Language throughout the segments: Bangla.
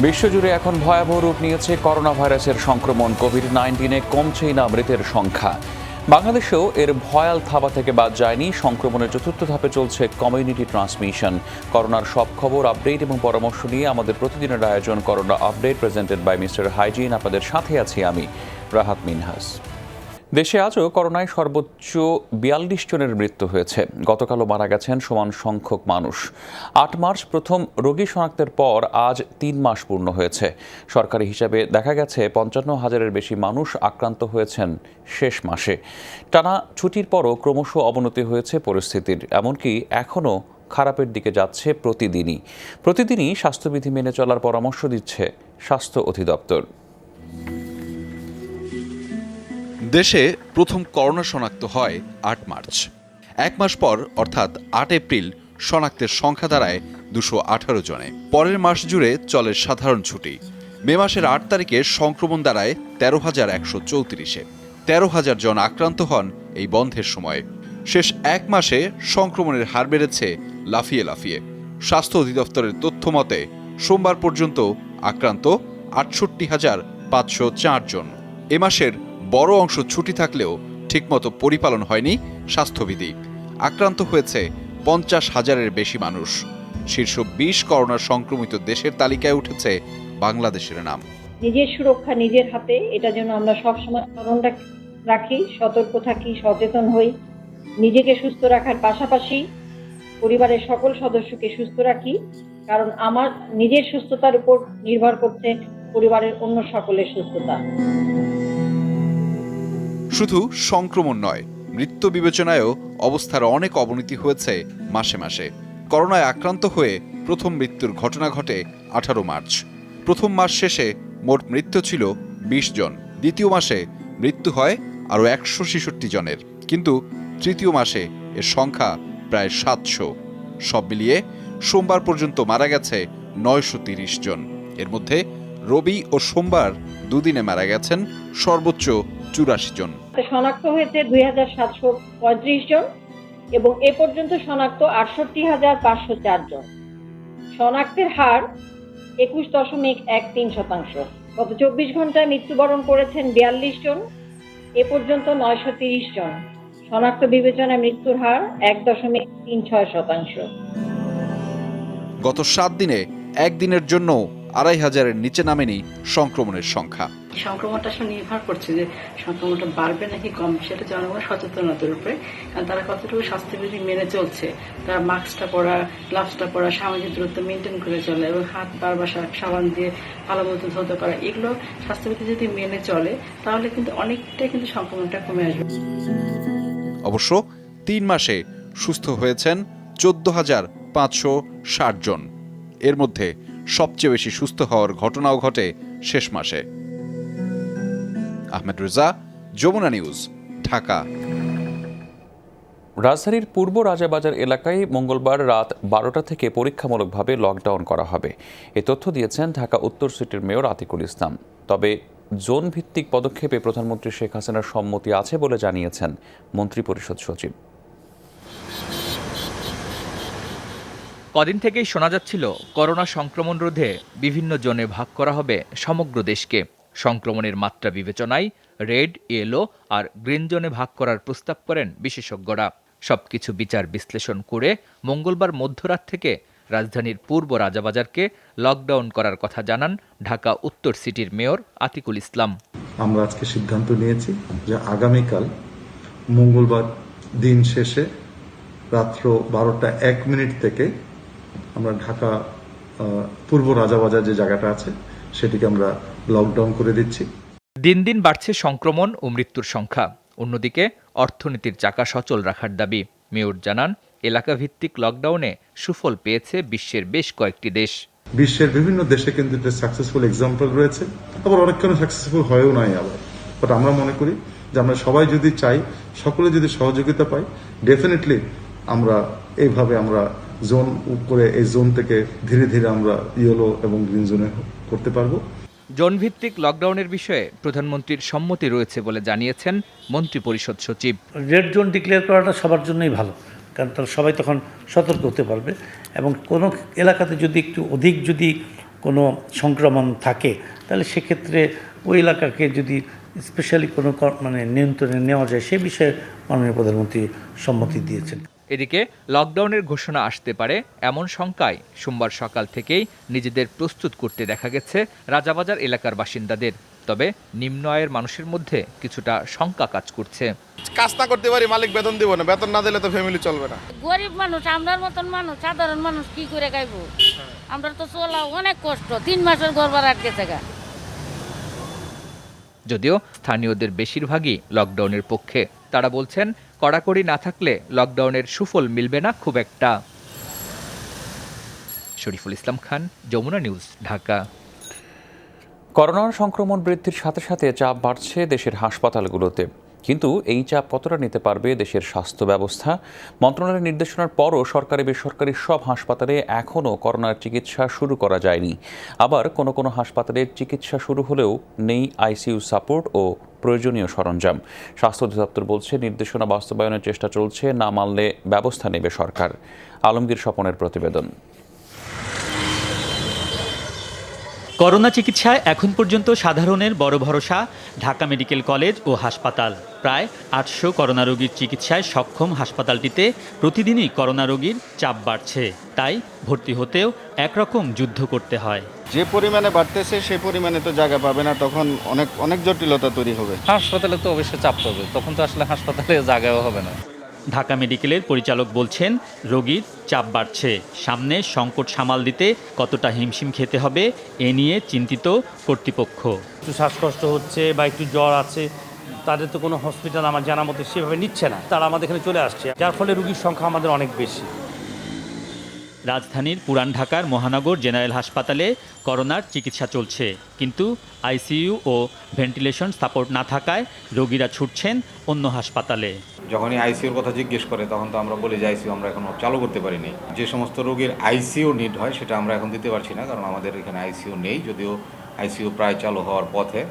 বিশ্বজুড়ে এখন ভয়াবহ রূপ নিয়েছে করোনা ভাইরাসের সংক্রমণ। কোভিড-19 কমছেই না মৃতের সংখ্যা। বাংলাদেশেও এর ভয়াল থাবা থেকে বাদ যায়নি। সংক্রমণের চতুর্থ ধাপে চলছে কমিউনিটি ট্রান্সমিশন। করোনার সব খবর, আপডেট এবং পরামর্শ নিয়ে আমাদের প্রতিদিনের আয়োজন corona update, presented by mister hygiene. আপনাদের সাথে আছি আমি, রাহাত মিনহাস। দেশে আজও করোনায় সর্বোচ্চ ৪২ জনের মৃত্যু হয়েছে। গতকালও মারা গেছেন সমান সংখ্যক মানুষ। ৮ মার্চ প্রথম রোগী শনাক্তের পর আজ ৩ মাস পূর্ণ হয়েছে। সরকারি হিসাবে দেখা গেছে ৫৫,০০০-এর বেশি মানুষ আক্রান্ত হয়েছেন শেষ মাসে। টানা ছুটির পরও ক্রমশ অবনতি হয়েছে পরিস্থিতির, এমনকি এখনও খারাপের দিকে যাচ্ছে প্রতিদিনই স্বাস্থ্যবিধি মেনে চলার পরামর্শ দিচ্ছে স্বাস্থ্য অধিদপ্তর। দেশে প্রথম করোনা শনাক্ত হয় ৮ মার্চ। ১ মাস পর অর্থাৎ ৮ এপ্রিল শনাক্তের সংখ্যা দাঁড়ায় ২১৮ জনে। পরের মাস জুড়ে চলে সাধারণ ছুটি। মে মাসের ৮ তারিখে সংক্রমণ দাঁড়ায় ১৩,১৩৪-এ। ১৩,০০০ জন আক্রান্ত হন এই বন্ধের সময়। শেষ ১ মাসে সংক্রমণের হার বেড়েছে লাফিয়ে। স্বাস্থ্য অধিদপ্তরের তথ্য মতে সোমবার পর্যন্ত আক্রান্ত ৬৮,৫০৪ জন। এ মাসের বড় অংশ ছুটি থাকলেও ঠিকমতো পরিপালন হয়নি স্বাস্থ্যবিধি। আক্রান্ত হয়েছে ৫০,০০০-এর বেশি মানুষ। শীর্ষ ২০ করোনা সংক্রমিত দেশের তালিকায় উঠেছে বাংলাদেশের নাম। নিজের সুরক্ষা নিজের হাতে, এটা যেন আমরা সবসময় স্মরণ রাখি, সতর্ক থাকি, সচেতন হই। নিজেকে সুস্থ রাখার পাশাপাশি পরিবারের সকল সদস্যকে সুস্থ রাখি, কারণ আমার নিজের সুস্থতার উপর নির্ভর করছে পরিবারের অন্য সকলের সুস্থতা। শুধু সংক্রমণ নয়, মৃত্যু বিবেচনায়ও অবস্থার অনেক অবনতি হয়েছে মাসে। করোনায় আক্রান্ত হয়ে প্রথম মৃত্যুর ঘটনা ঘটে ১৮ মার্চ। প্রথম মাস শেষে মোট মৃত্যু ছিল ২০ জন। দ্বিতীয় মাসে মৃত্যু হয় আরও ১৬৬ জনের, কিন্তু তৃতীয় মাসে এর সংখ্যা প্রায় ৭০০। সব মিলিয়ে সোমবার পর্যন্ত মারা গেছে ৯৩০ জন। এর মধ্যে রবি ও সোমবার দুদিনে মারা গেছেন সর্বোচ্চ ৮৪ জন। শনাক্ত হয়েছে ২,৭৩৫ জন এবং এ পর্যন্ত শনাক্ত ৬৮,৫০৪ জন। শনাক্তের হার ২১.১৩%। গত ২৪ ঘন্টায় মৃত্যুবরণ করেছেন ৪২ জন, এ পর্যন্ত ৯৩০ জন। শনাক্ত বিবেচনায় মৃত্যুর হার ১.৩৬%। গত ৭ দিনে একদিনের জন্য ২,৫০০-এর নিচে নামেনি সংক্রমণের সংখ্যা। সংক্রমণটা আসলে নির্ভর করছে যে সংক্রমণটা বাড়বে নাকি কমবে, সেটা জনগণের সচেতনতার উপরে। কারণ তারা কতটুকু স্বাস্থ্যবিধি মেনে চলছে, তারা মাস্কটা পরা, গ্লাভসটা পরা, সামাজিক দূরত্ব মেনটেন করে চলে এবং হাত বারবার সাবান দিয়ে ভালো মতো ধুতে পারা, এগুলো স্বাস্থ্যবিধি যদি মেনে চলে তাহলে কিন্তু অনেকটাই কিন্তু সংক্রমণটা কমে আসবে। অবশ্য ৩ মাসে সুস্থ হয়েছেন ১৪,৫৬০ জন। এর মধ্যে সবচেয়ে বেশি সুস্থ হওয়ার ঘটনাও ঘটে শেষ মাসে। আহমেদ রেজা, যমুনা নিউজ, ঢাকা। রাজধানীর পূর্ব রাজাবাজার এলাকায় মঙ্গলবার রাত ১২টা থেকে পরীক্ষামূলকভাবে লকডাউন করা হবে। এ তথ্য দিয়েছেন ঢাকা উত্তর সিটির মেয়র আতিকুল ইসলাম। তবে জোন ভিত্তিক পদক্ষেপে প্রধানমন্ত্রী শেখ হাসিনার সম্মতি আছে বলে জানিয়েছেন মন্ত্রিপরিষদ সচিব। কদিন থেকেই শোনা যাচ্ছিল করোনা সংক্রমণ রোধে বিভিন্ন জোনে ভাগ করা হবে সমগ্র দেশকে। সংক্রমণের মাত্রা বিবেচনায় রেড, ইয়েলো আর গ্রিন জোনে ভাগ করার প্রস্তাব করেন বিশেষজ্ঞরা। সবকিছু বিচার বিশ্লেষণ করে মঙ্গলবার মধ্যরাত থেকে রাজধানীর পূর্ব রাজাবাজারকে লকডাউন করার কথা জানান ঢাকা উত্তর সিটির মেয়র আতিকুল ইসলাম। আমরা আজকে সিদ্ধান্ত নিয়েছি যে আগামীকাল মঙ্গলবার দিন শেষে রাত্র ১২টা ১ থেকে আমরা ঢাকা পূর্ব রাজাবাজার যে জায়গাটা আছে সেটিকে আমরা লকডাউন করে দিচ্ছি। দিন দিন বাড়ছে সংক্রমণ ও মৃত্যুর সংখ্যা। অন্যদিকে অর্থনীতির চাকা সচল রাখার দাবি। মেয়র জানান, এলাকাভিত্তিক লকডাউনে সুফল পেয়েছে বিশ্বের বেশ কয়েকটি দেশ। বিশ্বের বিভিন্ন দেশে কিন্তু এটা সাকসেসফুল এক্সাম্পল রয়েছে, আবার অনেকখানি সাকসেসফুল হয়েও নাই আবার। বাট আমরা মনে করি যে আমরা সবাই যদি চাই, সকলে যদি সহযোগিতা পাই, ডেফিনেটলি আমরা এইভাবে আমরা জোন করে এই জোন থেকে ধীরে ধীরে আমরা ইয়েলো এবং গ্রিন জোনে করতে পারবো। জোনভিত্তিক লকডাউনের বিষয়ে প্রধানমন্ত্রীর সম্মতি রয়েছে বলে জানিয়েছেন মন্ত্রিপরিষদ সচিব। রেড জোন ডিক্লেয়ার করাটা সবার জন্যই ভালো, কারণ তারা সবাই তখন সতর্ক হতে পারবে এবং কোনো এলাকাতে যদি একটু অধিক কোনো সংক্রমণ থাকে, তাহলে সেক্ষেত্রে ওই এলাকাকে যদি স্পেশালি কোনো নিয়ন্ত্রণে নেওয়া যায়, সে বিষয়ে মাননীয় প্রধানমন্ত্রী সম্মতি দিয়েছেন। এদিকে লকডাউনের ঘোষণা আসতে পারে এমন শঙ্কায় সোমবার সকাল থেকেই নিজেদের প্রস্তুত করতে দেখা গেছে রাজাবাজার এলাকার বাসিন্দাদের। তবে নিম্ন আয়ের মানুষের মধ্যে কিছুটা শঙ্কা কাজ করছে। কাজ না করতে পারি, মালিক বেতন দিব না, বেতন না দিলে তো ফ্যামিলি চলবে না। গরিব মানুষ, আমরার মতন মানুষ, সাধারণ মানুষ কি করে খাইবো? আমরা তো চলা অনেক কষ্ট, 3 মাসের ঘর ভাড়া আটকে থাকা। যদিও স্থানীয়দের বেশিরভাগই লকডাউনের পক্ষে। তারা বলছেন, কড়াকড়ি না থাকলে লকডাউনের সুফল মিলবে না খুব একটা। শরীফুল ইসলাম খান, যমুনা নিউজ, ঢাকা। করোনার সংক্রমণ বৃদ্ধির সাথে সাথে চাপ বাড়ছে দেশের হাসপাতালগুলোতে। কিন্তু এই চাপ কতটা নিতে পারবে দেশের স্বাস্থ্য ব্যবস্থা? মন্ত্রণালয়ের নির্দেশনার পরও সরকারি বেসরকারি সব হাসপাতালে এখনও করোনার চিকিৎসা শুরু করা যায়নি। আবার কোনো কোনো হাসপাতালের চিকিৎসা শুরু হলেও নেই আইসিইউ সাপোর্ট ও প্রয়োজনীয় সরঞ্জাম। স্বাস্থ্য অধিদপ্তর বলছে, নির্দেশনা বাস্তবায়নের চেষ্টা চলছে, না মানলে ব্যবস্থা নেবে সরকার। আলমগীর স্বপনের প্রতিবেদন। করোনা চিকিৎসায় এখন পর্যন্ত সাধারণের বড় ভরসা ঢাকা মেডিকেল কলেজ ও হাসপাতাল। প্রায় ৮০০ করোনা রোগীর চিকিৎসায় সক্ষম হাসপাতালটিতে প্রতিদিনই করোনা রোগীর চাপ বাড়ছে। তাই ভর্তি হতেও একরকম যুদ্ধ করতে হয়। যে পরিমাণে বাড়তেছে সেই পরিমাণে তো জায়গা পাবে না, তখন অনেক জটিলতা তৈরি হবে। হাসপাতালে তো অবশ্যই চাপ হবে, তখন তো আসলে হাসপাতালে জায়গাও হবে না। ঢাকা মেডিকেলের পরিচালক বলছেন, রোগীর চাপ বাড়ছে, সামনে সংকট সামাল দিতে কতটা হিমশিম খেতে হবে এ নিয়ে চিন্তিত কর্তৃপক্ষ। একটু শ্বাসকষ্ট হচ্ছে বা একটু জ্বর আছে, তাদের তো কোনো হসপিটাল আমার জানা মতে সেভাবে নিচ্ছে না, তারা আমাদের এখানে চলে আসছে, যার ফলে রোগীর সংখ্যা আমাদের অনেক বেশি। রাজধানীর পুরান ঢাকার মহানগর জেনারেল হাসপাতালে করোনার চিকিৎসা চলছে, কিন্তু আইসিইউ ও ভেন্টিলেশন সাপোর্ট না থাকায় রোগীরা ছুটছেন অন্য হাসপাতালে। যখনই আইসিইউর কথা জিজ্ঞেস করে তখন তো আমরা বলি যে আইসিইউ আমরা এখনো চালু করতে পারিনি। যে সমস্ত রোগীর আইসিইউ নিড হয় সেটা আমরা এখন দিতে পারছি না, কারণ আমাদের এখানে আইসিইউ নেই, যদিও আইসিইউ প্রায় চালু হওয়ার পথে।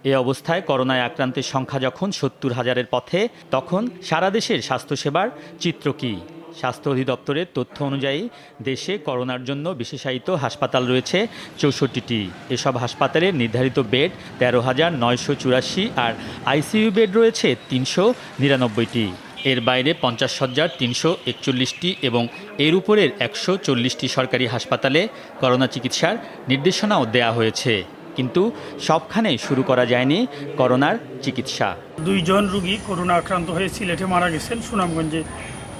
এ অবস্থায় করোনায় আক্রান্তের সংখ্যা যখন ৭০,০০০-এর পথে, তখন সারা দেশের স্বাস্থ্যসেবার চিত্র কী? স্বাস্থ্য অধিদপ্তরের তথ্য অনুযায়ী দেশে করোনার জন্য বিশেষায়িত হাসপাতাল রয়েছে ৬৪টি। এসব হাসপাতালের নির্ধারিত বেড ১৩,৯৮৪ আর আইসিইউ বেড রয়েছে ৩৯৯টি। এর বাইরে ৫০ শয্যার ৩৪১টি এবং এর উপরের ১৪০টি সরকারি হাসপাতালে করোনা চিকিৎসার নির্দেশনাও দেয়া হয়েছে, কিন্তু সবখানে শুরু করা যায়নি করোনার চিকিৎসা। ২ জন রোগী করোনা আক্রান্ত হয়ে সিলেটে মারা গেছেন। সুনামগঞ্জে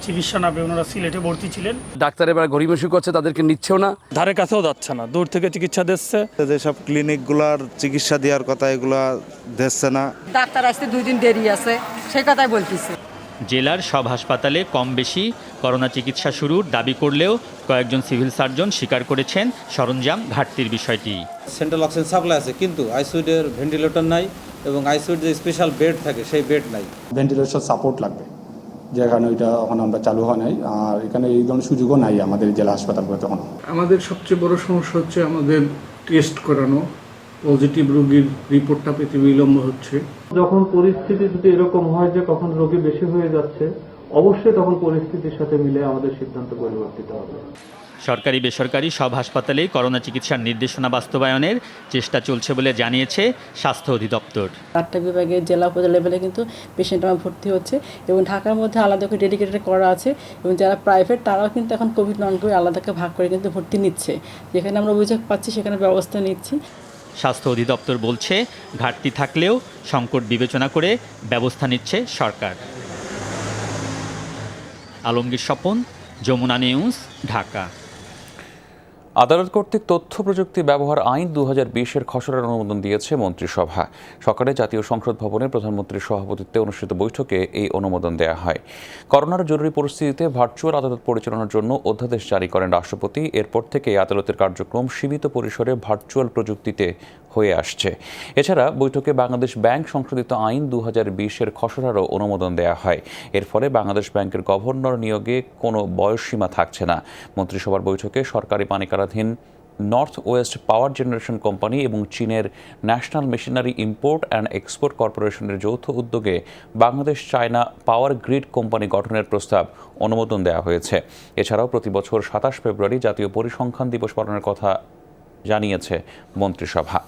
চিকিৎসা না পেয়ে ওনারা সিলেটে ভর্তি ছিলেন। ডাক্তার এবার গরিমসি করছে, তাদেরকে নিচ্ছেও না, ধারে কাছেও যাচ্ছে না, দূর থেকে চিকিৎসা দিচ্ছে। যেসব ক্লিনিকগুলোর চিকিৎসা দেওয়ার কথা এগুলা দিচ্ছে না। ডাক্তার আসতে 2 দিন দেরি আছে, সেই কথাই বলতেছে। জেলার সব হাসপাতালে কম বেশি করোনা চিকিৎসা শুরুর দাবি করলেও কয়েকজন সিভিল সার্জন স্বীকার করেছেন সরঞ্জাম ঘাটতির বিষয়টি। সেন্ট্রাল অক্সিজেন সাপ্লাই আছে, কিন্তু আইসিইউর ভেন্টিলেটর নাই এবং আইসিইউর যে স্পেশাল বেড থাকে সেই বেড নাই। ভেন্টিলেশন সাপোর্ট লাগবে, যে কারণে ওইটা এখন আমরা চালু হয় নাই, আর এখানে এই ধরনের সুযোগও নাই আমাদের জেলা হাসপাতালগুলোতে। তখন আমাদের সবচেয়ে বড় সমস্যা হচ্ছে আমাদের টেস্ট করানো, পজিটিভ রোগীর রিপোর্টটা পেতে বিলম্ব হচ্ছে। যখন পরিস্থিতি যদি এরকম হয় যে কখন রোগী বেশি হয়ে যাচ্ছে, অবশ্যই তখন পরিস্থিতির সাথে মিলে আমাদের সিদ্ধান্ত পরিবর্তিত হবে। সরকারি বেসরকারি সব হাসপাতালেই করোনা চিকিৎসার নির্দেশনা বাস্তবায়নের চেষ্টা চলছে বলে জানিয়েছে স্বাস্থ্য অধিদপ্তর। 8টা বিভাগে জেলা উপজেলা লেভেলে কিন্তু পেশেন্ট আমার ভর্তি হচ্ছে এবং ঢাকার মধ্যে আলাদা করে ডেডিকেটেড করা আছে, এবং যারা প্রাইভেট তারাও কিন্তু এখন কোভিড-9 করে আলাদাকে ভাগ করে কিন্তু ভর্তি নিচ্ছে। যেখানে আমরা অভিযোগ পাচ্ছি সেখানে ব্যবস্থা নিচ্ছি। স্বাস্থ্য অধিদপ্তর বলছে, ঘাটতি থাকলেও সংকট বিবেচনা করে ব্যবস্থা নিচ্ছে সরকার। আলমগীর স্বপন, যমুনা নিউজ, ঢাকা। আদালত কর্তৃক তথ্য প্রযুক্তি ব্যবহার আইন ২০২০-এর খসড়ার অনুমোদন দিয়েছে মন্ত্রিসভা। সকালে জাতীয় সংসদ ভবনে প্রধানমন্ত্রীর সভাপতিত্বে অনুষ্ঠিত বৈঠকে এই অনুমোদন দেওয়া হয়। করোনার জরুরি পরিস্থিতিতে ভার্চুয়াল আদালত পরিচালনার জন্য অধ্যাদেশ জারি করেন রাষ্ট্রপতি। এরপর থেকে আদালতের কার্যক্রম সীমিত পরিসরে ভার্চুয়াল প্রযুক্তিতে হয়ে আসছে। এছাড়া বৈঠকে বাংলাদেশ ব্যাংক সংশোধিত আইন ২০২০-এর খসড়ারও অনুমোদন দেওয়া হয়। এর ফলে বাংলাদেশ ব্যাংকের গভর্নর নিয়োগে কোনো বয়সসীমা থাকছে না। মন্ত্রিসভার বৈঠকে সরকারি মালিকানাধীন নর্থ ওয়েস্ট পাওয়ার জেনারেশন কোম্পানি এবং চীনের national machinery import and export কর্পোরেশনের যৌথ উদ্যোগে Bangladesh China power grid company গঠনের প্রস্তাব অনুমোদন দেওয়া হয়েছে। এছাড়াও প্রতি বছর ২৭ ফেব্রুয়ারি জাতীয় পরিসংখ্যান দিবস পালনের কথা জানিয়েছে মন্ত্রিসভা।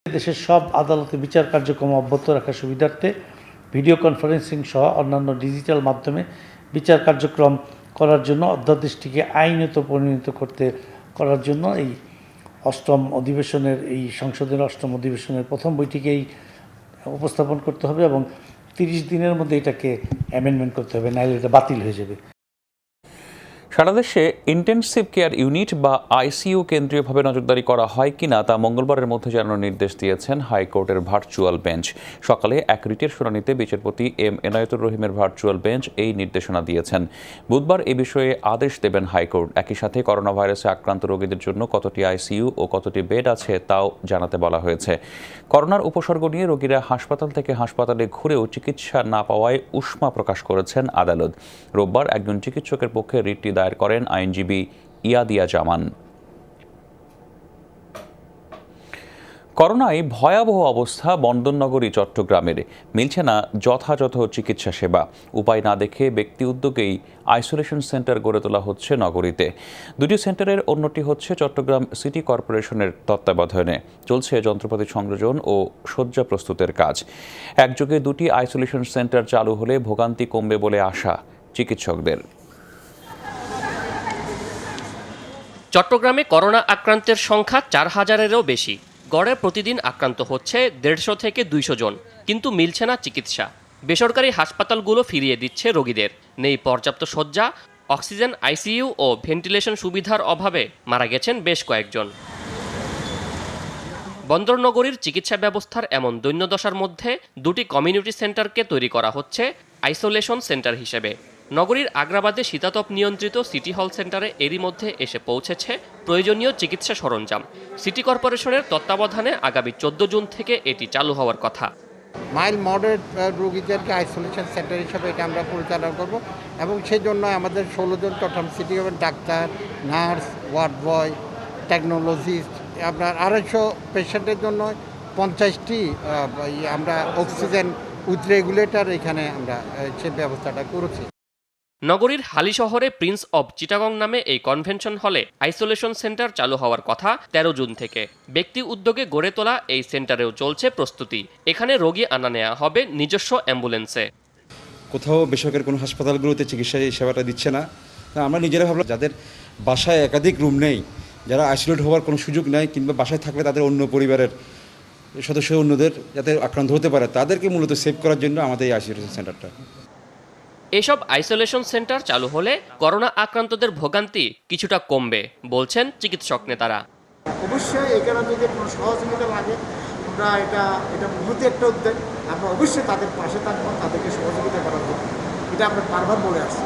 দেশের সব আদালতে বিচার কার্যক্রম অব্যাহত রাখার সুবিধার্থে ভিডিও কনফারেন্সিং সহ অন্যান্য ডিজিটাল মাধ্যমে বিচার কার্যক্রম করার জন্য অধ্যাদেশটিকে আইনত পরিণত করার জন্য এই সংসদের অষ্টম অধিবেশনের প্রথম বৈঠকেই উপস্থাপন করতে হবে এবং 30 দিনের মধ্যে এটাকে অ্যামেন্ডমেন্ট করতে হবে, নাহলে এটা বাতিল হয়ে যাবে। সারা দেশে ইন্টেনসিভ কেয়ার ইউনিট বা আইসিইউ কেন্দ্রীয়ভাবে নজরদারি করা হয় কিনা তা মঙ্গলবারের মধ্যে জানানোর নির্দেশ দিয়েছেন হাইকোর্টের ভার্চুয়াল বেঞ্চ। সকালে এক রিটের শুনানিতে বিচারপতি এম এনায়েতুর রহিমের ভার্চুয়াল বেঞ্চ এই নির্দেশনা দিয়েছেন। বুধবার এ বিষয়ে আদেশ দেবেন হাইকোর্ট। একই সাথে করোনা ভাইরাসে আক্রান্ত রোগীদের জন্য কতটি আইসিইউ ও কতটি বেড আছে তাও জানাতে বলা হয়েছে। করোনার উপসর্গ নিয়ে রোগীরা হাসপাতাল থেকে হাসপাতালে ঘুরেও চিকিৎসা না পাওয়ায় উষ্মা প্রকাশ করেছেন আদালত। রোববার একজন চিকিৎসকের পক্ষে রিটটি দায়ের করেন আইনজীবী ইয়াদিয়া জামান। করোনায় ভয়াবহ অবস্থা বন্দরনগরী চট্টগ্রামের। মিলছে না যথাযথ চিকিৎসা সেবা। উপায় না দেখে ব্যক্তি উদ্যোগেই আইসোলেশন সেন্টার গড়ে তোলা হচ্ছে নগরীতে। দুটি সেন্টারের অন্যটি হচ্ছে চট্টগ্রাম সিটি কর্পোরেশনের তত্ত্বাবধানে। চলছে যন্ত্রপাতি সংযোজন ও শয্যা প্রস্তুতের কাজ। একযোগে দুটি আইসোলেশন সেন্টার চালু হলে ভোগান্তি কমবে বলে আশা চিকিৎসকদের। চট্টগ্রামে করোনা আক্রান্তের সংখ্যা 4000-এরও বেশি। গড়ে প্রতিদিন আক্রান্ত হচ্ছে 150 থেকে 200 জন, কিন্তু মিলছে না চিকিৎসা। বেসরকারি হাসপাতালগুলো ফিরিয়ে দিচ্ছে রোগীদের। নেই পর্যাপ্ত শয্যা, অক্সিজেন, আইসিইউ ও ভেন্টিলেশন সুবিধার অভাবে মারা গেছেন বেশ কয়েকজন। বন্দরনগরীর চিকিৎসা ব্যবস্থার এমন দৈন্যদশার মধ্যে দুটি কমিউনিটি সেন্টারকে তৈরি করা হচ্ছে আইসোলেশন সেন্টার হিসেবে। নগরীর আগ্রাবাদে শীতাতপ নিয়ন্ত্রিত সিটি হল সেন্টারে এরই মধ্যে এসে পৌঁছেছে প্রয়োজনীয় চিকিৎসা সরঞ্জাম। সিটি কর্পোরেশনের তত্ত্বাবধানে আগামী 14 জুন থেকে এটি চালু হওয়ার কথা। মাইল্ড মডারেট রোগীদেরকে আইসোলেশন সেন্টার হিসেবে এটা আমরা পরিচালনা করব এবং সেই জন্য আমাদের 16 জন চট্টগ্রাম সিটি হবেন doctor, nurse, ward boy, technologist. আপনার 250 পেশেন্টের জন্য 50টি আমরা অক্সিজেন উইথ রেগুলেটর এখানে আমরা সেই ব্যবস্থাটা করেছি। নগরীর হালি শহরে প্রিন্স অব চিটাগং নামে এই কনভেনশন হলে আইসোলেশন সেন্টার চালু হওয়ার কথা 13 জুন থেকে। ব্যক্তি উদ্যোগে গড়ে তোলা এই সেন্টারেও চলছে প্রস্তুতি। এখানে রোগী আনা নেওয়া হবে নিজস্ব অ্যাম্বুলেন্সে। কোথাও বেসরকারি কোনো হাসপাতালগুলোতে চিকিৎসা সেবাটা দিচ্ছে না। আমরা নিজেরা ভাবলাম যাদের বাসায় একাধিক রুম নেই, যারা আইসোলেট হওয়ার কোনো সুযোগ নেই, কিংবা বাসায় থাকলে তাদের অন্য পরিবারের সদস্য অন্যদের যাতে আক্রান্ত হতে পারে, তাদেরকে মূলত সেভ করার জন্য আমাদের এই আইসোলেশন সেন্টারটা। এসব আইসোলেশন সেন্টার চালু হলে করোনা আক্রান্তদের ভোগান্তি কিছুটা কমবে বলছেন চিকিৎসক নেতারা। অবশ্যই এখানে যদি কোনো সহযোগিতা লাগে, আমরা এটা মহতি একটা উদ্যোগ, আমরা অবশ্যই তাদের পাশে থাকবো, তাদেরকে সহযোগিতা করার জন্য। এটা আমরা বারবার বলে আসছি।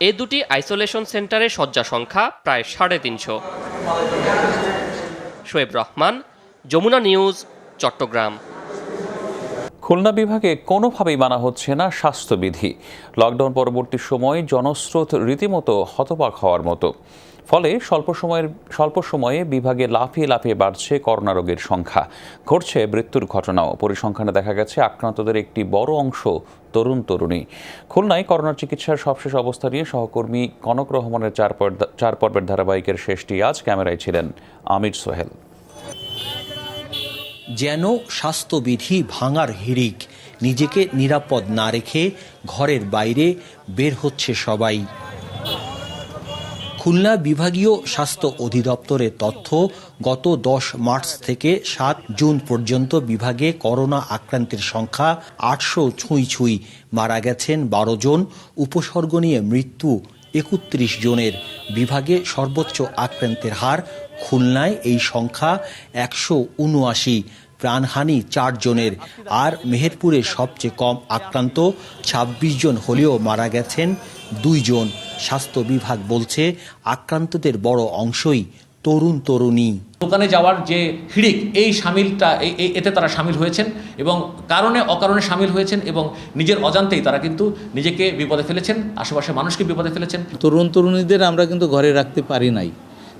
এই দুটি আইসোলেশন সেন্টারে শয্যা সংখ্যা প্রায় 350। শোয়েব রহমান, যমুনা নিউজ, চট্টগ্রাম। খুলনা বিভাগে কোনোভাবেই মানা হচ্ছে না স্বাস্থ্যবিধি। লকডাউন পরবর্তী সময় জনস্রোত রীতিমতো হতবাক হওয়ার মতো। ফলে স্বল্প সময়ে বিভাগে লাফিয়ে লাফিয়ে বাড়ছে করোনা রোগীর সংখ্যা। ঘটছে মৃত্যুর ঘটনাও। পরিসংখ্যানে দেখা গেছে আক্রান্তদের একটি বড় অংশ তরুণ তরুণী। খুলনায় করোনার চিকিৎসার সবশেষ অবস্থা নিয়ে সহকর্মী কনক রহমানের 4 পর্বের ধারাবাহিকের শেষটি আজ ক্যামেরায় ছিলেন আমির সোহেল। যেন স্বাস্থ্যবিধি ভাঙার হিড়িক, নিজেকে নিরাপদ না রেখে ঘরের বাইরে বের হচ্ছে সবাই। খুলনা বিভাগীয় স্বাস্থ্য অধিদপ্তরের তথ্য, গত 10 মার্চ থেকে 7 জুন পর্যন্ত বিভাগে করোনা আক্রান্তের সংখ্যা 800 ছুঁই। মারা গেছেন 12 জন, উপসর্গ নিয়ে মৃত্যু 31 জনের। বিভাগে সর্বোচ্চ আক্রান্তের হার খুলনায় এই সংখ্যা 179, প্রাণহানি 4 জনের। আর মেহেরপুরে সবচেয়ে কম আক্রান্ত 26 জন হলেও মারা গেছেন 2 জন। স্বাস্থ্য বিভাগ বলছে আক্রান্তদের বড় অংশই তরুণ তরুণী। দোকানে যাওয়ার যে হিড়িক, এই এতে তারা সামিল হয়েছেন এবং কারণে অকারণে সামিল হয়েছেন এবং নিজের অজান্তেই তারা কিন্তু নিজেকে বিপদে ফেলেছেন, আশেপাশের মানুষকে বিপদে ফেলেছেন। তরুণ তরুণীদের আমরা কিন্তু ঘরে রাখতে পারি নাই,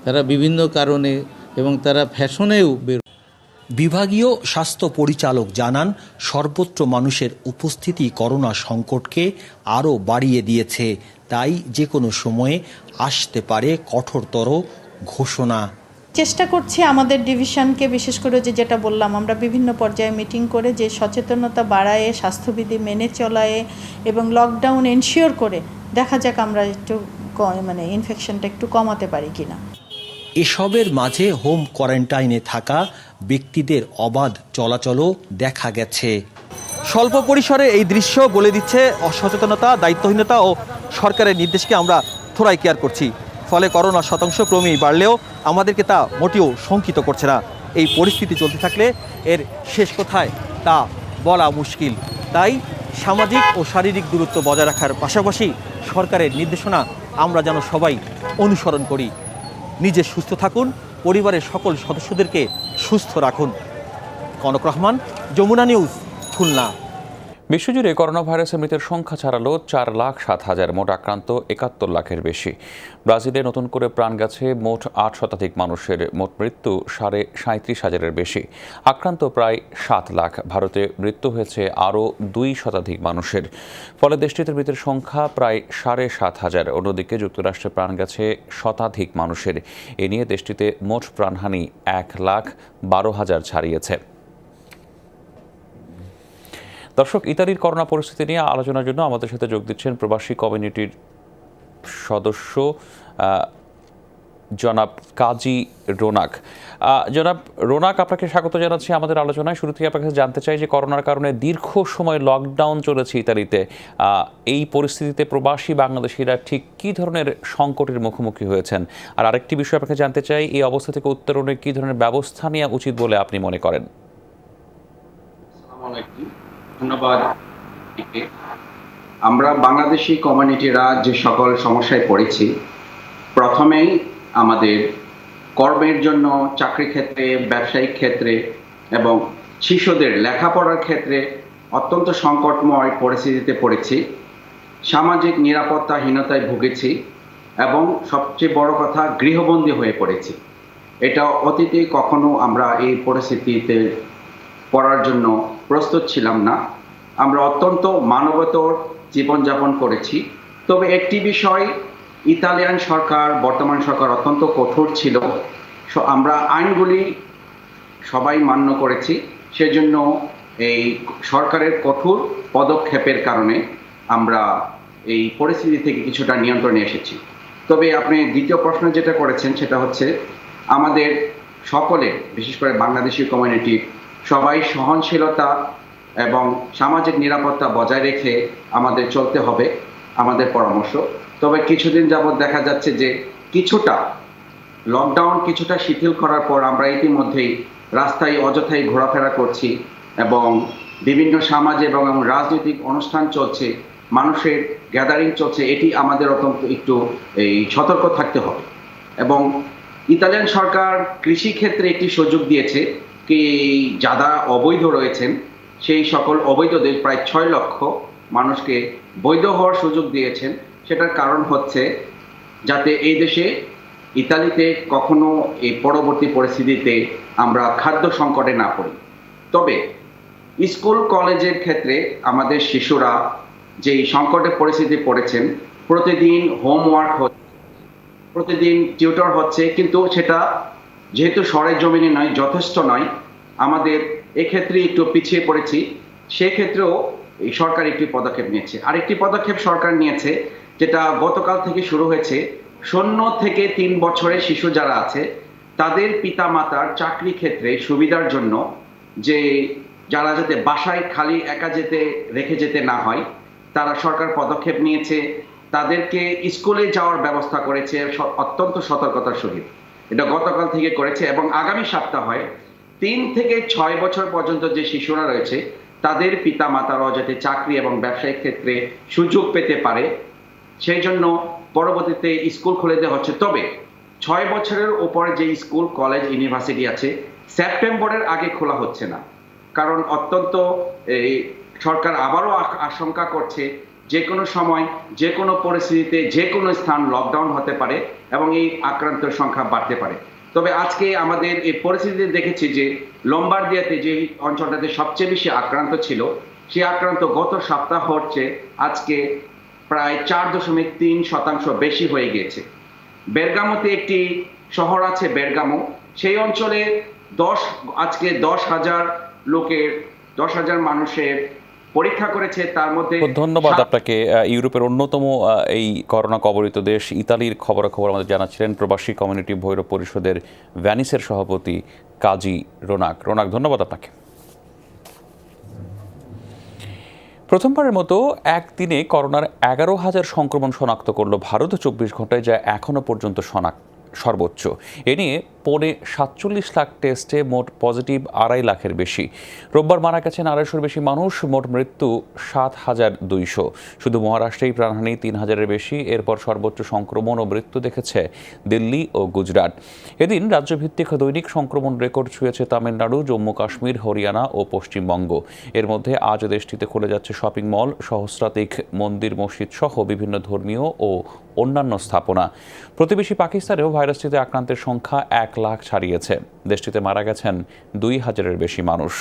তারা বিভিন্ন কারণে এবং তারা ফ্যাশনেও বিভাগীয় স্বাস্থ্য পরিচালক জানান, সর্বত্র মানুষের উপস্থিতি করোনা সংকটকে আরও বাড়িয়ে দিয়েছে। তাই যে কোনো সময়ে আসতে পারে কঠোরতর ঘোষণা। চেষ্টা করছি আমাদের ডিভিশনকে, বিশেষ করে যেটা বললাম, আমরা বিভিন্ন পর্যায়ে মিটিং করে যে সচেতনতা বাড়ায়, স্বাস্থ্যবিধি মেনে চলায় এবং লকডাউন এনশিওর করে দেখা যাক আমরা একটু ইনফেকশনটা একটু কমাতে পারি কিনা। এসবের মাঝে হোম কোয়ারেন্টাইনে থাকা ব্যক্তিদের অবাধ চলাচলও দেখা গেছে। স্বল্প পরিসরে এই দৃশ্য বলে দিচ্ছে অসচেতনতা, দায়িত্বহীনতা ও সরকারের নির্দেশকে আমরা থোড়াই কেয়ার করছি। ফলে করোনা শতাংশ ক্রমেই বাড়লেও আমাদেরকে তা মোটেও শঙ্কিত করছে না। এই পরিস্থিতি চলতে থাকলে এর শেষ কোথায় তা বলা মুশকিল। তাই সামাজিক ও শারীরিক দূরত্ব বজায় রাখার পাশাপাশি সরকারের নির্দেশনা আমরা যেন সবাই অনুসরণ করি। নিজে সুস্থ থাকুন, পরিবারের সকল সদস্যদেরকে সুস্থ রাখুন। কনক রহমান, যমুনা নিউজ, খুলনা। বিশ্বজুড়ে করোনা ভাইরাসের মৃতের সংখ্যা ছাড়ালো 4,07,000, মোট আক্রান্ত 71 লাখের বেশি। ব্রাজিলে নতুন করে প্রাণ গেছে মোট 8 শতাধিক মানুষের, মোট মৃত্যু 37,500-এর বেশি, আক্রান্ত প্রায় 7 লাখ। ভারতে মৃত্যু হয়েছে আরও 2 শতাধিক মানুষের, ফলে দেশটিতে মৃতের সংখ্যা প্রায় 7,500। অন্যদিকে যুক্তরাষ্ট্রে প্রাণ গেছে শতাধিক মানুষের। এ নিয়ে দেশটিতে মোট প্রাণহানি 1,12,000 ছাড়িয়েছে। দর্শক, ইতালির করোনা পরিস্থিতি নিয়ে আলোচনার জন্য আমাদের সাথে যোগ দিচ্ছেন প্রবাসী কমিউনিটির সদস্য জনাব কাজী রোনাক। জনাব রোনাক, আপনাকে স্বাগত জানাচ্ছি আমাদের আলোচনায়। শুরু থেকে আপনার কাছে জানতে চাই যে করোনার কারণে দীর্ঘ সময় লকডাউন চলেছে ইতালিতে, এই পরিস্থিতিতে প্রবাসী বাংলাদেশিরা ঠিক কী ধরনের সংকটের মুখোমুখি হয়েছেন? আর আরেকটি বিষয় আপনাকে জানতে চাই, এই অবস্থা থেকে উত্তরণে কী ধরনের ব্যবস্থা নেওয়া উচিত বলে আপনি মনে করেন? ধন্যবাদ। আমরা বাংলাদেশি কমিউনিটিরা যে সকল সমস্যায় পড়েছি, প্রথমেই আমাদের কর্মের জন্য চাকরি ক্ষেত্রে, ব্যবসায়িক ক্ষেত্রে এবং শিশুদের লেখাপড়ার ক্ষেত্রে অত্যন্ত সংকটময় পরিস্থিতিতে পড়েছি। সামাজিক নিরাপত্তাহীনতায় ভুগেছি এবং সবচেয়ে বড় কথা, গৃহবন্দী হয়ে পড়েছি। এটা অতীতে কখনো আমরা এই পরিস্থিতিতে পড়ার জন্য প্রস্তুত ছিলাম না। আমরা অত্যন্ত মানবতর জীবনযাপন করেছি। তবে একটি বিষয়, ইতালিয়ান সরকার, বর্তমান সরকার অত্যন্ত কঠোর ছিল। আমরা আইনগুলি সবাই মান্য করেছি, সেজন্য এই সরকারের কঠোর পদক্ষেপের কারণে আমরা এই পরিস্থিতি থেকে কিছুটা নিয়ন্ত্রণে এসেছি। তবে আপনি দ্বিতীয় প্রশ্ন যেটা করেছেন সেটা হচ্ছে, আমাদের সকলে, বিশেষ করে বাংলাদেশি কমিউনিটি, সবাই সহনশীলতা এবং সামাজিক নিরাপত্তা বজায় রেখে আমাদের চলতে হবে, আমাদের পরামর্শ। তবে কিছুদিন যাবৎ দেখা যাচ্ছে যে কিছুটা লকডাউন কিছুটা শিথিল করার পর আমরা ইতিমধ্যেই রাস্তায় অযথাই ঘোরাফেরা করছি এবং বিভিন্ন সামাজিক এবং রাজনৈতিক অনুষ্ঠান চলছে, মানুষের গ্যাদারিং চলছে। এটি আমাদের অত্যন্ত একটু সতর্ক থাকতে হবে। এবং ইতালিয়ান সরকার কৃষি ক্ষেত্রে একটি সুযোগ দিয়েছে, কি যারা অবৈধ রয়েছেন সেই সকল অবৈধদের প্রায় 6 লক্ষ মানুষকে বৈধ হওয়ার সুযোগ দিয়েছেন। সেটার কারণ হচ্ছে যাতে এই দেশে, ইতালিতে কখনো এই পরবর্তী পরিস্থিতিতে আমরা খাদ্য সংকটে না পড়ি। তবে স্কুল কলেজের ক্ষেত্রে আমাদের শিশুরা যেই সংকটের পরিস্থিতি পড়েছেন, প্রতিদিন হোমওয়ার্ক হচ্ছে, প্রতিদিন টিউটর হচ্ছে, কিন্তু সেটা যেহেতু সরেজমিনে নয়, যথেষ্ট নয়। আমাদের এক্ষেত্রে একটু পিছিয়ে পড়েছি। সেক্ষেত্রেও এই সরকার একটি পদক্ষেপ নিয়েছে। আরেকটি পদক্ষেপ সরকার নিয়েছে, যেটা গতকাল থেকে শুরু হয়েছে। 0 থেকে 3 বছরের শিশু যারা আছে, তাদের পিতামাতার চাকরি ক্ষেত্রে সুবিধার জন্য, যে যারা যাতে বাসায় খালি একা রেখে যেতে না হয়, তারা সরকার পদক্ষেপ নিয়েছে। তাদেরকে স্কুলে যাওয়ার ব্যবস্থা করেছে অত্যন্ত সতর্কতার সহিত। এটা গতকাল থেকে করেছে এবং আগামী সপ্তাহে 3 থেকে 6 বছর পর্যন্ত যে শিশুরা রয়েছে, তাদের পিতামাতারাও যাতে চাকরি এবং ব্যবসায়িক ক্ষেত্রে সুযোগ পেতে পারে, সেই জন্য পরবর্তীতে স্কুল খুলে দেওয়া হচ্ছে। তবে 6 বছরের উপরে যে স্কুল, কলেজ, ইউনিভার্সিটি আছে, সেপ্টেম্বরের আগে খোলা হচ্ছে না। কারণ অত্যন্ত সরকার আবারও আশঙ্কা করছে যে কোনো সময়, যে কোনো পরিস্থিতিতে, যে কোনো স্থান লকডাউন হতে পারে এবং এই আক্রান্তের সংখ্যা বাড়তে পারে। তবে আজকে আমাদের এই পরিস্থিতিতে দেখেছি যে লম্বার্দিয়াতে, যে অঞ্চলটাতে সবচেয়ে বেশি আক্রান্ত ছিল, সেই আক্রান্ত গত সপ্তাহ হচ্ছে আজকে প্রায় 4.3% বেশি হয়ে গিয়েছে। বেরগামোতে একটি শহর আছে বেরগামো, সেই অঞ্চলে আজকে 10,000 মানুষের পরীক্ষা করেছে, তার মধ্যে ধন্যবাদ আপনাকে। ইউরোপের অন্যতম এই করোনা কবলিত দেশ ইতালির খবরাখবর আমাদের জানাচ্ছিলেন প্রবাসী কমিউনিটি ভৈরব পরিষদের ভ্যানিসের সভাপতি কাজী রোনাক। ধন্যবাদ আপনাকে। প্রথমবারের মতো একদিনে করোনার 11,000 সংক্রমণ শনাক্ত করল ভারত 24 ঘন্টায়, যা এখনও পর্যন্ত সর্বোচ্চ। এ নিয়ে 47 লাখ টেস্টে মোট পজিটিভ 2.5 লাখের বেশি। রোববার মারা গেছেন 250-এর বেশি মানুষ, মোট মৃত্যু 7,200। শুধু মহারাষ্ট্রেই প্রাণহানি 3,000-এর বেশি। এরপর সর্বোচ্চ সংক্রমণ ও মৃত্যু দেখেছে দিল্লি ও গুজরাট। এদিন রাজ্যভিত্তিক দৈনিক সংক্রমণ রেকর্ড ছুঁয়েছে তামিলনাড়ু, জম্মু কাশ্মীর, হরিয়ানা ও পশ্চিমবঙ্গ। এর মধ্যে আজ দেশটিতে খুলে যাচ্ছে শপিং মল, সহস্রাধিক মন্দির, মসজিদ সহ বিভিন্ন ধর্মীয় ও অন্যান্য স্থাপনা। প্রতিবেশী পাকিস্তানেও ভাইরাসটিতে আক্রান্তের সংখ্যা 1 লাখ ছাড়িয়েছে। দেশটিতে মারা গেছেন 2,000-এর বেশি মানুষ।